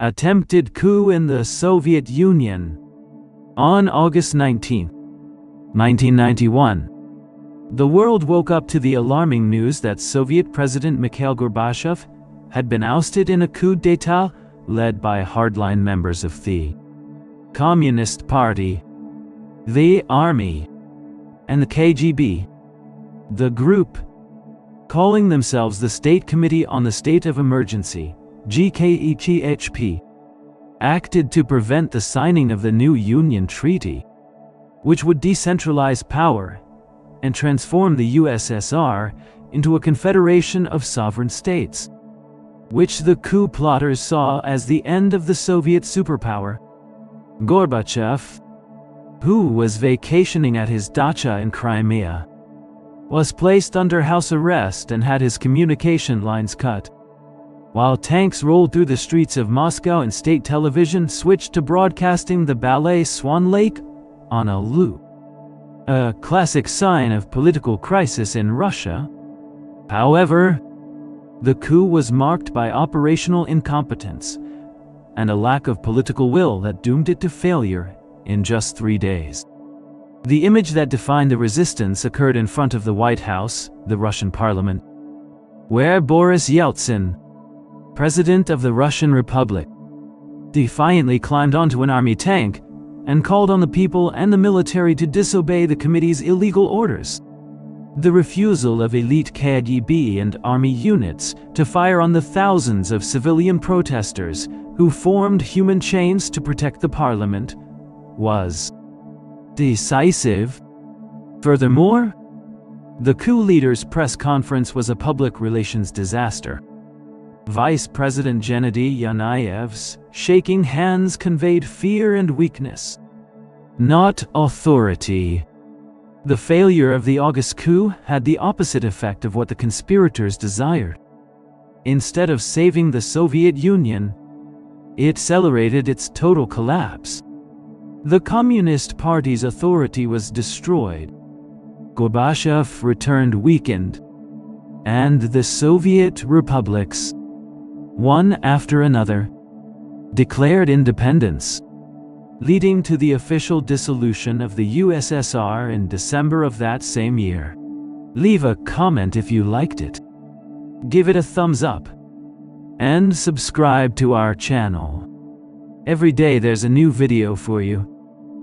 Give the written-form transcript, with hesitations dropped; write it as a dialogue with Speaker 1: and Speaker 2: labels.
Speaker 1: Attempted coup in the Soviet Union. On August 19, 1991, the world woke up to the alarming news that Soviet President Mikhail Gorbachev had been ousted in a coup d'état led by hardline members of the Communist Party, the Army, and the KGB. The group, calling themselves the State Committee on the State of Emergency, GKECHP, acted to prevent the signing of the new Union Treaty, which would decentralize power and transform the USSR into a confederation of sovereign states, which the coup plotters saw as the end of the Soviet superpower. Gorbachev, who was vacationing at his dacha in Crimea, was placed under house arrest and had his communication lines cut, while tanks rolled through the streets of Moscow and state television switched to broadcasting the ballet Swan Lake on a loop. A classic sign of political crisis in Russia. However, the coup was marked by operational incompetence and a lack of political will that doomed it to failure in just 3 days. The image that defined the resistance occurred in front of the White House, the Russian parliament, where Boris Yeltsin, President of the Russian Republic, defiantly climbed onto an army tank and called on the people and the military to disobey the committee's illegal orders. The refusal of elite KGB and army units to fire on the thousands of civilian protesters who formed human chains to protect the parliament was decisive. Furthermore, the coup leader's press conference was a public relations disaster. Vice President Gennady Yanayev's shaking hands conveyed fear and weakness, not authority. The failure of the August coup had the opposite effect of what the conspirators desired. Instead of saving the Soviet Union, it accelerated its total collapse. The Communist Party's authority was destroyed. Gorbachev returned weakened, and the Soviet republics, one after another, declared independence, leading to the official dissolution of the USSR in December of that same year. Leave a comment if you liked it, give it a thumbs up, and subscribe to our channel. Every day there's a new video for you.